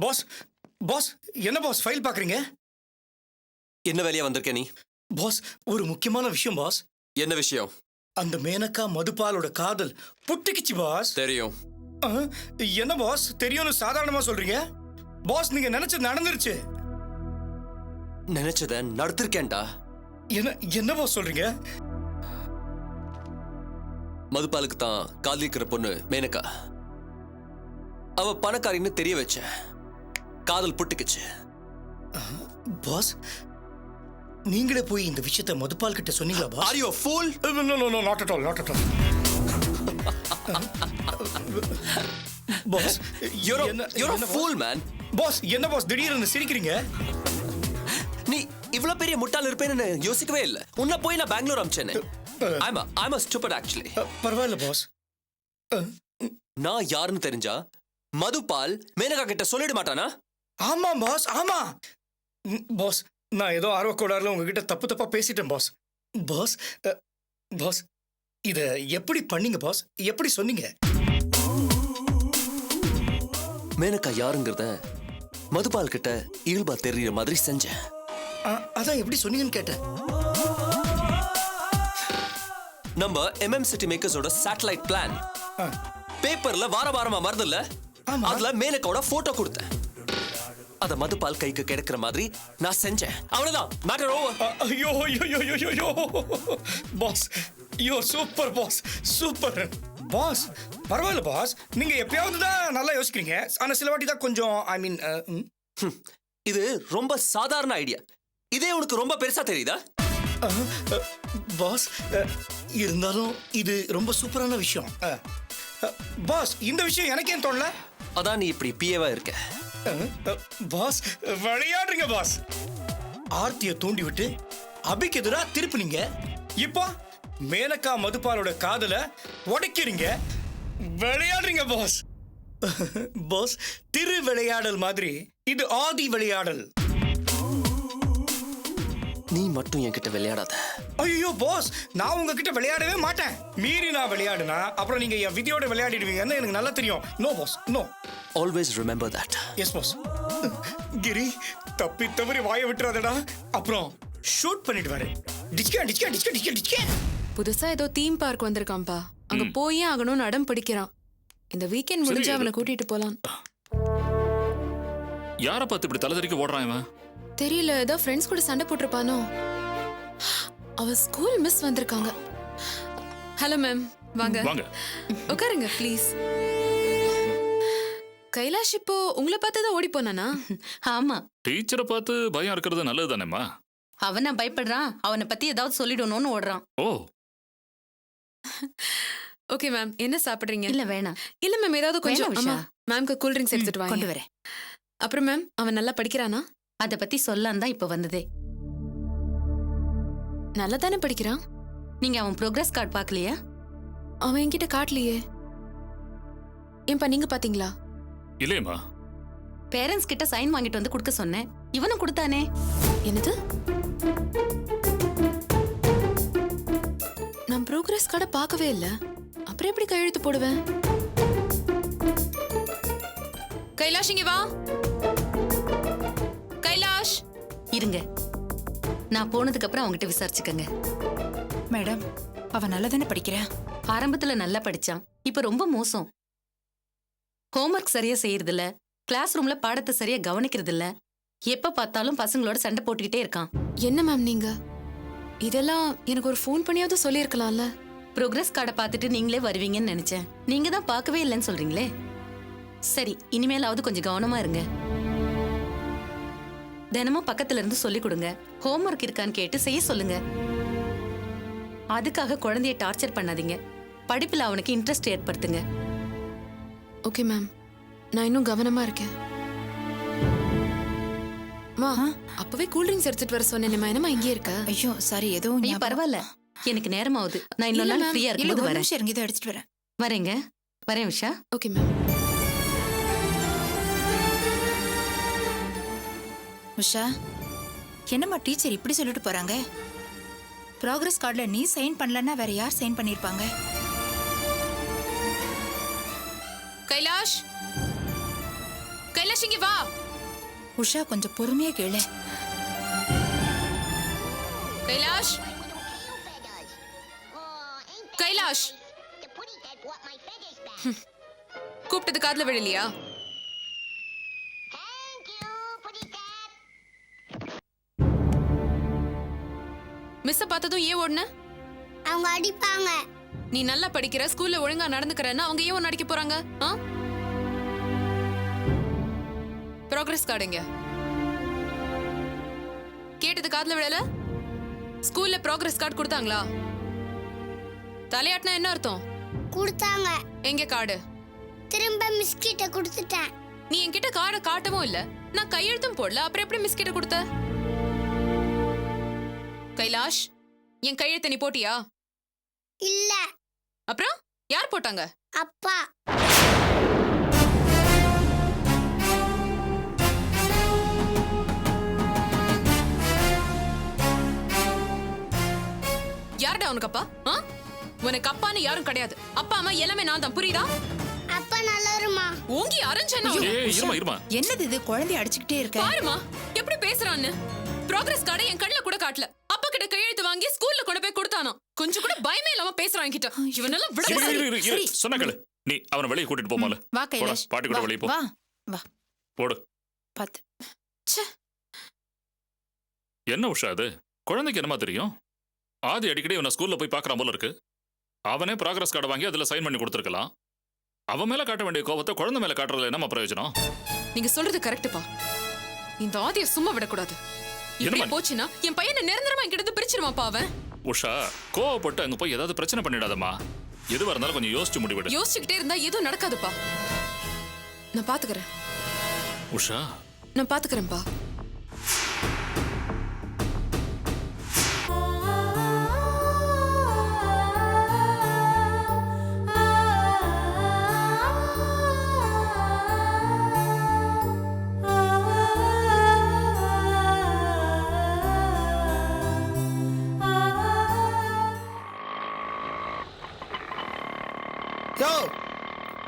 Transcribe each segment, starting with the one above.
Pass pass என்ன pass file பார்க்குறீங்க? என்ன வேலையா வந்திருக்க நீ? பாஸ் ஒரு முக்கியமான விஷயம் பாஸ். என்ன விஷயம்? அந்த மேனகா மதுபாலோட காதல் புட்டுக்குச்சு பாஸ். தெரியும். என்ன பாஸ் தெரியும்னு சாதாரணமா சொல்றீங்க? பாஸ் நீங்க நினைச்சது நடந்துருச்சு. நினைச்சத நடத்திருக்கேன்டா. என்ன என்ன பாஸ் சொல்றீங்க? மதுபாலுக்கு தான் காதலிக்கிற பொண்ணு மேனகா. அவ பணக்காரின்னு தெரிய வச்ச. காதல் புட்டுக்குச்சு. பாஸ் நீங்களே போய் இந்த விஷயத்தை மதுபால் கிட்ட சொன்னீங்களா pass? Are you a fool? No, no, no, not at all, not at all. Boss You're a fool, man. Boss என்ன பாஸ் திடீர்னு சிரிக்கிறீங்க? நீ இவ்வளவு பெரிய முட்டாள் இருப்பேன்னு யோசிக்கவே இல்ல. உன்னை போய் நான் பெங்களூர் அனுப்பிச்சேனே. I'm a stupid actually. பரவாயில்ல பாஸ். நான் யாருன்னு தெரிஞ்சா மதுபால் மேனகா கிட்ட சொல்லிட மாட்டானா? ஆமா பாஸ், ஆமா பாஸ். நான் ஏதோ ஆர்வக்கோளாறுல உங்ககிட்ட தப்பா பேசிட்டேன் பாஸ். பாஸ் பாஸ் இத எப்படி பண்ணீங்க பாஸ்? எப்படி சொன்னீங்க? மேனகா யாருங்கிறத மதுபால் கிட்ட இயல்பா தெரியற மாதிரி செஞ்சேன். அதான் எப்படி சொன்னீங்கன்னு கேட்டேன். நம்ம MM City Makersோட சேட்டலைட் பிளான் பேப்பர்ல வாரமா மறந்து இல்ல, அதுல மேனகாவோட போட்டோ கொடுத்தேன். அத மதுபால் கைக்கு கிடைக்கிற மாதிரி நான் செஞ்சேன். அவ்வளவுதான், மேட்டர் ஓவர். ஐயோ ஐயோ ஐயோ ஐயோ boss, you super boss, super boss. பரவாயில்ல பாஸ், நீங்க எப்பயாவது தான் நல்லா யோசிக்கிறீங்க. ஆனா சில வாட்டி தான் கொஞ்சம் ஐ மீன் இது ரொம்ப சாதாரண ஐடியா. இதே உனக்கு ரொம்ப பெருசா தெரியுதா? பாஸ் இருந்தாலும் இது ரொம்ப சூப்பரான விஷயம். பாஸ் இந்த விஷயம் எனக்கு ஏன் தோணல? அதான் நீ இப்படி பிஏவா இருக்க. பாஸ் விளையாடுறீங்க பாஸ். ஆர்த்தியை தூண்டி விட்டு அபிக்கு எதிரா திருப்பினீங்க. இப்போ மேனகா மதுபாலோட காதல உடைக்கிறீங்க. விளையாடுறீங்க பாஸ். பாஸ் திரு விளையாடல் மாதிரி இது ஆதி விளையாடல். நீ மட்டும் என்கிட்ட விளையாடாத. ஐயோ பாஸ், நான் உங்ககிட்ட விளையாடவே மாட்டேன். மீறி நான் விளையாடுனா அப்புறம் நீங்க என் விதியோட விளையாடிடுவீங்கன்னு எனக்கு நல்லா தெரியும். No boss, no. Always remember that. Yes boss. Giri தப்பி தவறி வாயை விட்டுறாதடா, அப்புறம் ஷூட் பண்ணிடுவாரு. டிச்கா டிச்கா டிச்கா டிச்கா டிச்கா. புதுசா ஏதோ தீம் பார்க் வந்திருக்காம்பா. அங்க போயே ஆகணும்னு அடம் பிடிக்கிறான். இந்த வீக்கெண்ட் முடிஞ்சு அவனை கூட்டிட்டு போலாம். யாரை பார்த்து இப்படி தலைதறிக்க ஓடுறான் இவன்? தெரியல, ஏதோ ஃப்ரெண்ட்ஸ் கூட சண்டை போட்டிருப்பானோ. அவ ஸ்கூல் மிஸ் வந்திருக்காங்க. ஹலோ மேம், வாங்க வாங்க உட்காருங்க ப்ளீஸ். கைலாஷ் இப்போ உங்களை பார்த்து தான் ஓடி போனானா? ஆமா, டீச்சரை பார்த்து பயம் இருக்கிறது நல்லது தானேம்மா. அவனை பயப்படுறான். அவனை பத்தி ஏதாவது சொல்லிடணும்னு ஓடுறான். ஓ ஓகே மேம், என்ன சாப்பிடுறீங்க? இல்ல வேணாம். இல்ல மேம், ஏதாவது கொஞ்சம் வேணாம் விஷா. மேம்க்கு கூல் ட்ரிங்க்ஸ் எடுத்துட்டு கொண்டு வாங்க. வரேன். அப்புறம் மேம், அவன் நல்லா படிக்கிறானா? அத பத்தி சொல்லான் தான் இப்ப வந்ததே. நல்லா தானே படிக்கிறான். நீங்க அவன் ப்ரோக்ரஸ் கார்டு பாக்கலையா? அவன் என்கிட்ட காட்டலையே. ஏன்பா நீங்க பாத்தீங்களா? இல்லையம்மா. பேரண்ட்ஸ் கிட்ட சைன் வாங்கிட்டு வந்து கொடுக்க சொன்னேன். இவனும் கொடுத்தானே. என்னது? நான் ப்ரோக்ரஸ் கார்டை பார்க்கவே இல்ல. அப்புறம் எப்படி கையெழுத்து போடுவேன்? கைலாஷ் இங்க வா. கைலாஷ் இருங்க, நான் போனதுக்கு அப்புறம் அவங்ககிட்ட விசாரிச்சுக்கங்க. மேடம், அவ நல்லா தானே படிக்கிறா? ஆரம்பத்துல நல்லா படிச்சான், இப்ப ரொம்ப மோசம். ஹோம்ஒர்க் சரியா செய்யறது இல்ல, கிளாஸ் ரூம்ல பாடத்தை சரியா கவனிக்கிறது இல்ல, எப்ப பார்த்தாலும் பசங்களோட சண்டை போட்டுக்கிட்டே இருக்கான். என்ன மேம் நீங்க இதெல்லாம் எனக்கு ஒரு ஃபோன் பண்ணியாவது சொல்லியிருக்கலாம்ல. ப்ரோக்ரஸ் கார்டை பார்த்துட்டு நீங்களே வருவீங்கன்னு நினைச்சேன். நீங்க தான் பார்க்கவே இல்லைன்னு சொல்றீங்களே. சரி, இனிமேலாவது கொஞ்சம் கவனமா இருங்க. தினமும் பக்கத்துல இருந்து சொல்லி கொடுங்க. ஹோம்ஒர்க் இருக்கான்னு கேட்டு செய்ய சொல்லுங்க. அதுக்காக குழந்தைய டார்ச்சர் பண்ணாதீங்க. படிப்புல அவனுக்கு இன்ட்ரெஸ்ட் ஏற்படுத்துங்க. ஓகே மேம், நான் இன்னும் கவனமா இருக்கேன். மா, அப்பவே கூல் ட்ரிங்க்ஸ் எடுத்துட்டு வர சொன்னேன். என்னமா இங்கே இருக்க? ஐயோ சாரி, ஏதோ ஐயோ பரவாயில்ல, எனக்கு நேரம் ஆகுது. நான் இன்னொரு நாள் ஃப்ரீயா இருக்கும்போது வரேன். இருங்க, இதை எடுத்துட்டு வரேன். வரேங்க, வரேன் விஷா. Okay ma'am. உஷா, என்னம்மா டீச்சர் இப்படி சொல்லிட்டு போறாங்க? ப்ராக்ரஸ் கார்டுல நீ சைன் பண்ணலன்னா வேற யார் சைன் பண்ணிருப்பாங்க? கைலாஷ், கைலாஷ். கைலாஷ் இங்க வா. உஷா கொஞ்சம் பொறுமையா கேளு. கைலாஷ், கைலாஷ். கூப்பிட்டது காதுல விழலையா? மிஸ் பார்த்ததும் ஏன் ஓடுன? அவங்க அடிப்பாங்க. நீ நல்லா படிக்கிற, ஸ்கூல்ல ஒழுங்கா நடந்துக்கிறன்னா அவங்க ஏன் உன்னை அடிக்க போறாங்க? ப்ராக்ரஸ் கார்டுங்க. கேட்டது காதுல விழல? ஸ்கூல்ல ப்ராக்ரஸ் கார்டு கொடுத்தாங்களா? தலையாட்டினா என்ன அர்த்தம்? கொடுத்தாங்க. எங்க கார்டு? திரும்ப மிஸ் கிட்ட கொடுத்துட்டேன். நீ என்கிட்ட கார்டை காட்டவும் இல்ல, நான் கையெழுத்தும் போடல, அப்புறம் எப்படி மிஸ் கிட்ட கொடுத்த? கைலாஷ், என் கையெழுத்த நீ போட்டியா? இல்ல. அப்புறம் யார் போட்டாங்க? அப்பா. யாருடா உனக்கு அப்பா? உனக்கு அப்பான்னு யாரும் கிடையாது. அப்பா அம்மா எல்லாமே நான் தான், புரியுதா? அப்பா நல்லருமா. ஓங்கி அரைஞ்சேனா? ஏய் இருமா இருமா. என்னது இது, குழந்தைய அடிச்சுக்கிட்டே இருக்க? பாருமா எப்படி பேசுறான்னு. ப்ராக்ரஸ் கார்டை என் கண்ணுல கூட காட்டல. அப்பா கிட்ட கையெழுத்து வாங்கி ஸ்கூல்ல கொண்டு போய் கொடுத்தானோ. கொஞ்சம் கூட பயமே இல்லாம பேசுறான் என்கிட்ட. இவனெல்லாம் விட இரு சொன்ன கேளு. நீ அவனை வெளியே கூட்டிட்டு போமால. வா கைலாஷ், பாட்டி கூட வெளியே போ. வா வா போடு. பாத்து. என்ன உஷா அது? குழந்தைக்கு என்னமா தெரியும்? ஆதி அடிக்கடி இவனை ஸ்கூல்ல போய் பார்க்கறான் போல இருக்கு. அவனே ப்ராக்ரஸ் கார்டை வாங்கி அதுல சைன் பண்ணி கொடுத்துருக்கலாம். அவன் மேல காட்ட வேண்டிய கோபத்தை குழந்தை மேல காட்டுறதுல என்னமா பிரயோஜனம்? நீங்க சொல்றது கரெக்ட்டுப்பா. இந்த ஆதியை சும்மா விடக்கூடாது. இப்படி போச்சுன்னா என் பையனை நிரந்தரமா என்கிட்ட பிரிச்சிருவான்ப்பா அவன். உஷா, கோவப்பட்டு அங்க போய் ஏதாவது பிரச்சனை பண்ணிடாதம்மா. எதுவா இருந்தாலும் கொஞ்சம் யோசிச்சு முடிவெடு. யோசிச்சுக்கிட்டே இருந்தா எதுவும் நடக்காதுப்பா. நான் பாத்துக்கிறேன். உஷா, நான் பாத்துக்கிறேன்ப்பா. யோ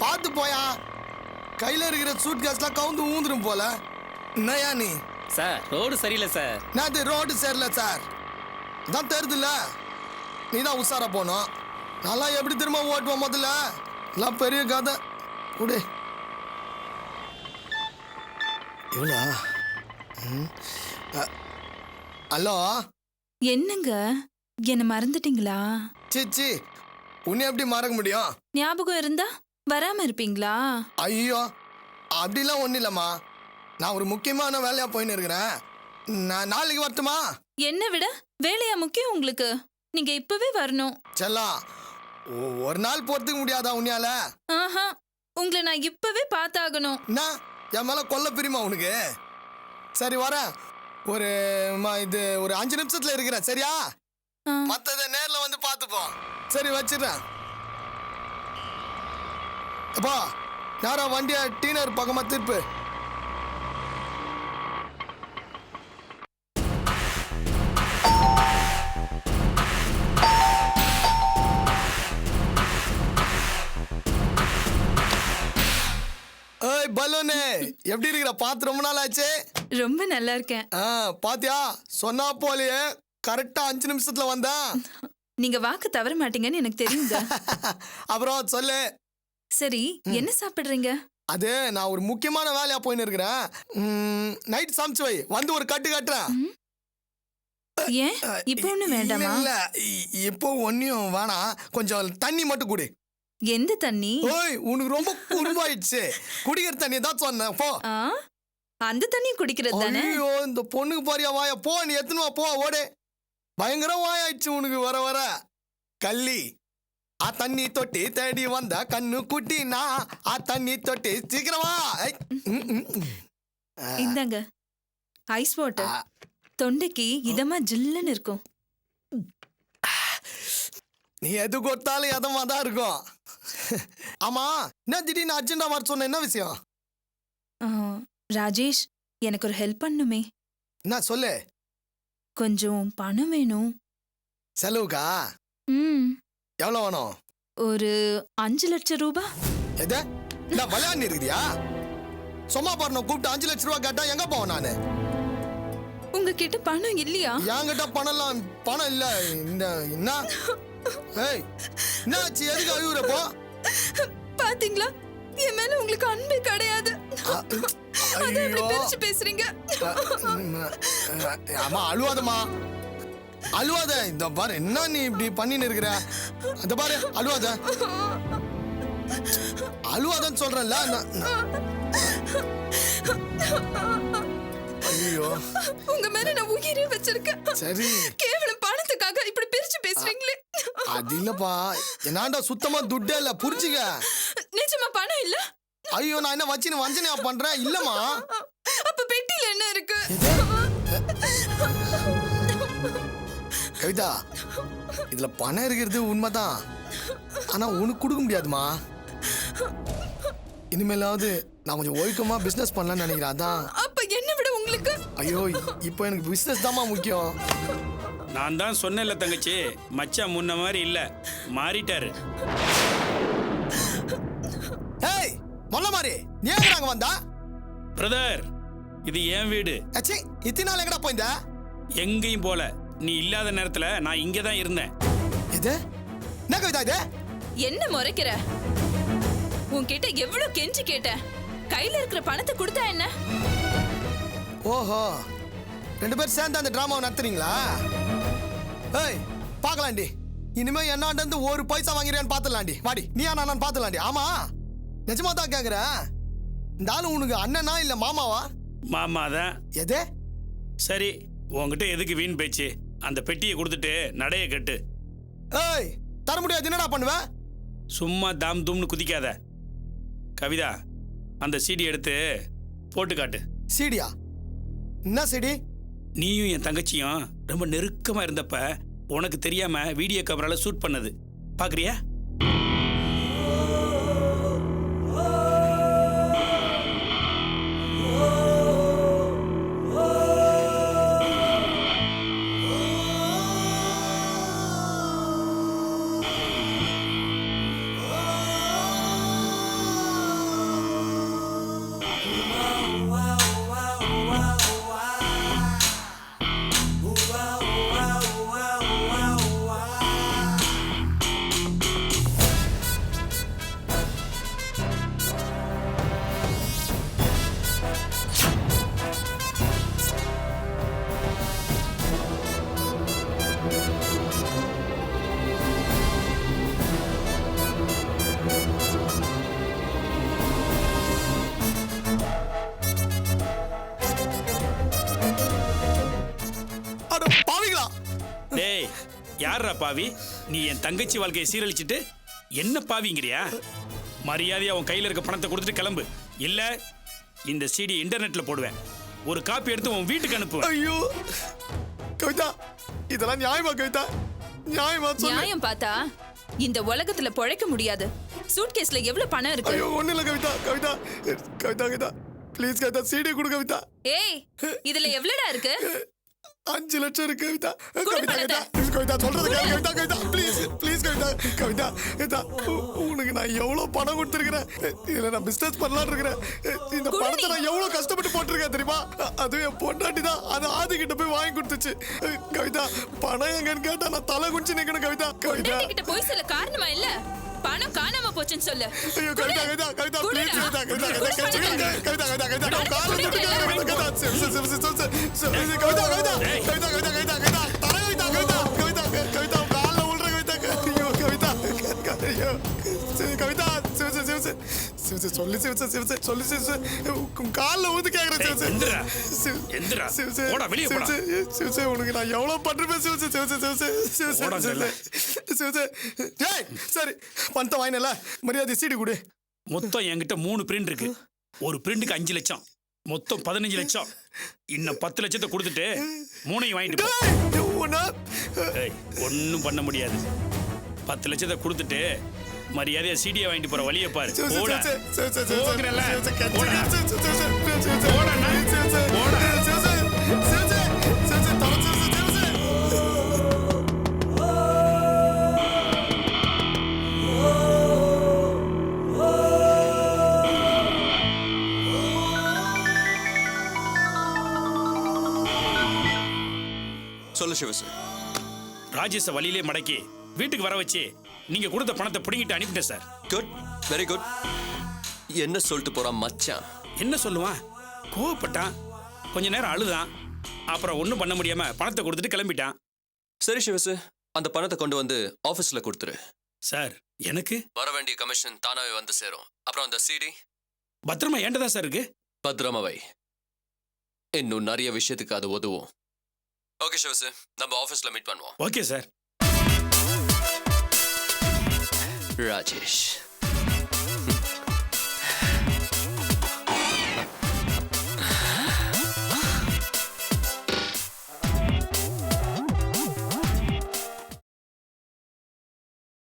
பார்த்து போயா, கையில இருக்கிற சூட் கேஸ்லாம் கவுந்து ஊந்துரும் போல. என்னையா நீ? சார் ரோடு சரியில்லை சார். நான் ரோடு சரியில்லை சார் தான் தெரியுதுல்ல. நீ தான் உஷாரா போனோம். நல்லா எப்படி திரும்ப ஓட்டுவோம் முதல்ல. எல்லாம் பெரிய கதை விடு. இவ்வளோ ஹலோ, என்னங்க என்ன மறந்துட்டீங்களா? சிச்சி, உன்னை எப்படி மறக்க முடியும்? ஞாபகம் இருந்தா வராம இருப்பீங்களா? ஐயோ அப்படிலாம் ஒன்றும் இல்லைம்மா. நான் ஒரு முக்கியமான வேலையாக போயின்னு இருக்கிறேன். நான் நாளைக்கு வரட்டுமா? என்ன விட வேலையா முக்கியம் உங்களுக்கு? நீங்க இப்பவே வரணும். செல்லாம், ஒரு நாள் போறதுக்கு முடியாதா உன்னையால? ஆஹா, உங்களை நான் இப்பவே பார்த்தாகணும். என்ன என் மேல கொல்ல பிரியுமா உனக்கு? சரி வரேன். ஒரு இது ஒரு 5 நிமிஷத்துல இருக்கிறேன், சரியா? மத்ததை நேர்ல வந்து பார்த்துப்போம். சரி வச்சிடுறேன். அப்பா, யாரா வண்டியா டீனர் பக்கமா திருப்பு. ஏய் பலூனு, எப்படி இருக்கிற? பார்த்து ரொம்ப நாள் ஆச்சு. ரொம்ப நல்லா இருக்கேன். பாத்தியா, சொன்னா போலயே கரெக்டா 5 நிமிஷத்துல வந்தேன். நீங்க வாக்கு தவற மாட்டீங்கன்னு எனக்கு தெரியுங்க. அப்புறம் சொல்லு. சரி, என்ன சாப்பிடுறீங்க? அது நான் ஒரு முக்கியமான வேலையா போயின்னு இருக்கிறேன். நைட் சமைச்சு வை, வந்து ஒரு கட்டு கட்டுறேன். ஏன் இப்போ ஒண்ணு வேண்டாமா? இல்ல இப்போ ஒன்னும் வேணாம், கொஞ்சம் தண்ணி மட்டும் குடி. எந்த தண்ணி? ஓய், உனக்கு ரொம்ப குறும்பாயிடுச்சு. குடிக்கிற தண்ணி தான் சொன்னேன், போ. அந்த தண்ணி குடிக்கிறது தானே? ஐயோ, இந்த பொண்ணுக்கு பாரியா வாயா, போ நீ எத்தனுவா, போ ஓடு. பயங்கர வாயாயிடுச்சு உனக்கு வர வர. கள்ளி, ஆ தண்ணி தொட்டி தேடி வந்த கண்ணு குட்டி நான். ஆ தண்ணி தொட்டி சீக்கிரமா. இந்தாங்க ஐஸ் வாட்டர். தொண்டைக்கு இதமா ஜில்லுன்னு இருக்கும். நீ எது கொடுத்தாலும் எதமா தான் இருக்கும். ஆமா, என்ன திடீர்னு அர்ஜென்டா வர சொன்ன, என்ன விஷயம்? ராஜேஷ், எனக்கு ஒரு ஹெல்ப் பண்ணுமே. என்ன சொல்லு. கொஞ்சம் பணம் வேணும். செலவுக்கா? எவ்வளோ வேணும்? ஒரு 5 லட்சம் ரூபாய். எது? நான் விளையாண்டு இருக்கிறியா? சும்மா பாரு கூப்பிட்டு 5 லட்சம் ரூபாய் கேட்டா எங்க போவேன் நானு? உங்ககிட்ட பணம் இல்லையா? என்கிட்ட பணம் இல்ல. இந்த என்ன ஏய் என்னாச்சு? எதுக்கு அழுகுறப்போ? பாத்தீங்களா, என் மேல உங்களுக்கு அன்பே கிடையாது. அத எப்படி பிரிச்சு பேசுறீங்க? அம்மா அழுவாதம்மா, அழுவாத. இந்த பாரு என்ன நீ இப்படி பண்ணின்னு இருக்கிற? அந்த பாரு அழுவாத, அழுவாதன்னு சொல்றேன்ல. ஐயோ, உங்க மேல நான் உயிரே வச்சிருக்கேன். சரி, கேவலம் பணத்துக்காக இப்படி பிரிச்சு பேசுறீங்களே. அது இல்லப்பா, என்னாண்டா சுத்தமா துட்டே இல்ல, புரிஞ்சுக்க. நிஜமா பணம் இல்ல? ஐயோ, நான் என்ன வச்சுன்னு வஞ்சனையா பண்றேன்? இல்லம்மா. அப்ப பெட்டியில என்ன இருக்கு? கவிதா, இதுல பணம் இருக்கிறது உண்மைதான், ஆனா உனக்கு கொடுக்க முடியாதுமா. இனிமேலாவது நான் கொஞ்சம் ஒழுக்கமா பிசினஸ் பண்ணலாம்னு நினைக்கிறேன். அதான். அப்ப என்ன விட உங்களுக்கு? ஐயோ, இப்போ எனக்கு பிசினஸ் தான்மா முக்கியம். நான் தான் சொன்னேன்ல தங்கச்சி, மச்சான் முன்ன மாதிரி இல்ல, மாறிட்டாரு. ஏய் மொல்ல மாதிரி, நீ ஏன் அங்க வந்தா? பிரதர், இது என் வீடு. அச்சி, இத்தனை நாள் எங்கடா போயிருந்த? எங்கேயும் போல. நீ இல்லாத நேரத்துல நான் இங்க தான் இருந்தேன். இது என்ன கவிதா இது? என்ன முறைக்கிற? உன்கிட்ட எவ்வளவு கெஞ்சி கேட்டேன். கையில இருக்கிற பணத்தை கொடுத்தா என்ன? ஓஹோ, 2 பேர் சேர்ந்து அந்த டிராமாவை நடத்துறீங்களா? ஏய் பார்க்கலாண்டி, இனிமே என்னாண்ட இருந்து 1 பைசா வாங்கிறேன்னு பாத்துலாண்டி. வாடி, நீ நான் பாத்துலாண்டி. ஆமா, நிஜமா தான் கேக்குறேன். இந்த ஆளு உனக்கு அண்ணனா இல்ல மாமாவா? மாமா தான். எது? சரி, உன்கிட்ட எதுக்கு வீண் பேச்சு? அந்த பெட்டியை கொடுத்துட்டு நடைய கட்டு. ஏய், தர முடியாது. என்னடா பண்ணுவ? சும்மா தாம் தூம்னு குதிக்காத. கவிதா, அந்த சீடி எடுத்து போட்டு காட்டு. சீடியா? என்ன சீடி? நீயும் என் தங்கச்சியும் ரொம்ப நெருக்கமா இருந்தப்ப உனக்கு தெரியாம வீடியோ கேமரால ஷூட் பண்ணது பாக்குறியா? டேய், யாரா பாவி? நீ என் தங்கச்சி வாழ்க்கையை சீரழிச்சிட்டு என்ன பாவிங்கிறியா? மரியாதையா உன் கையில இருக்க பணத்தை கொடுத்துட்டு கிளம்பு. இல்ல இந்த சீடி இன்டர்நெட்ல போடுவேன். ஒரு காப்பி எடுத்து உன் வீட்டுக்கு அனுப்புவேன். ஐயோ கவிதா, இதெல்லாம் நியாயமா கவிதா? நியாயமா சொல்லு. நியாயம் பார்த்தா இந்த உலகத்துல பொழைக்க முடியாது. சூட்கேஸ்ல எவ்வளவு பணம் இருக்கு? ஐயோ ஒண்ணு இல்ல கவிதா. கவிதா கவிதா கவிதா ப்ளீஸ் கவிதா, சீடி கொடு கவிதா. ஏய், இதுல எவ்வளவுடா இருக்கு? 5 லட்சம் இருக்கு கவிதா. கவிதா பணத்தை. கவிதா சொல்றது கேளு கவிதா. Kavitha please please Kavitha. கவிதா கவிதா, உனக்கு நான் எவ்வளவு பணம் கொடுத்துருக்கிறேன். இதுல நான் பிசினஸ் பண்ணலாம்னு இருக்கிறேன். இந்த பணத்தை நான் எவ்வளவு கஷ்டப்பட்டு போட்டிருக்கேன் தெரியுமா? அதுவும் என் பொண்டாட்டி தான் அது ஆதி கிட்ட போய் வாங்கி கொடுத்துச்சு. கவிதா, பணம் எங்கன்னு கேட்டா நான் தலை குடிச்சு நிக்கணும் கவிதா. கவிதா கிட்ட போய் சொல்ல காரணமா இல்ல, பணம் காணாம போச்சுன்னு சொல்லு. ஐயோ கவிதா கவிதா கவிதா ப்ளீஸ் கவிதா. கவிதா கவிதா கவிதா கவிதா கவிதா நான் கால்ல தொட்டுக்கிறேன் கவிதா. கவிதா கவிதா கவிதா கவிதா கவிதா கவிதா தர கவிதா கவிதா கவிதா கவிதா கால்ல உள்ற கவிதா. ஐயோ கவிதா, ஐயோ கவிதா சிவசே சொல்லி சிவசே சொல்லி சிவசே கால்ல ஊத்து கேக்குறேன். எந்திரா, சிவசே போடா வெளிய போடா. சிவசே உனக்கு நான் எவ்வளவு பண்றேன் சிவசே. சிவசே சிவசே சிவசே. டேய் சரி, பணத்தை வாங்கினல, மரியாதை சீடி கொடு. மொத்தம் என்கிட்ட 3 பிரிண்ட் இருக்கு. ஒரு பிரிண்ட்டுக்கு 5 லட்சம், மொத்தம் 15 லட்சம். இன்னும் 10 லட்சத்தை கொடுத்துட்டு 3ஐயும் வாங்கிட்டு போ. ஒன்னும் பண்ண முடியாது. 10 லட்சத்தை கொடுத்துட்டு மரியாதையா சீடியை வாங்கிட்டு போற வழியை பாரு. போடா. போகிறல்ல. போடா. போடா. சொல்லு சிவசு. ராஜேஷை வழியிலே மடக்கி வீட்டுக்கு வர வச்சு நீங்க கொடுத்த பணத்தை பிடிங்கிட்டு அனுப்பிட்டேன் சார். Good, very good. என்ன சொல்லிட்டு போறான் மச்சான்? என்ன சொல்லுவான்? கோவப்பட்டான், கொஞ்ச நேரம் அழுதான், அப்புறம் ஒன்றும் பண்ண முடியாம பணத்தை கொடுத்துட்டு கிளம்பிட்டான். சரி சிவசு, அந்த பணத்தை கொண்டு வந்து ஆபீஸ்ல கொடுத்துரு. சார் எனக்கு வர வேண்டிய கமிஷன் தானாவே வந்து சேரும். அப்புறம் அந்த சிடி பத்திரமா ஏண்டதா சார் இருக்கு. பத்திரமா வை. இன்னும் நிறைய விஷயத்துக்கு அது உதவும். ஓகே சிவசு, நம்ம ஆபீஸ்ல மீட் பண்ணுவோம். Okay sir. ராஜேஷ்.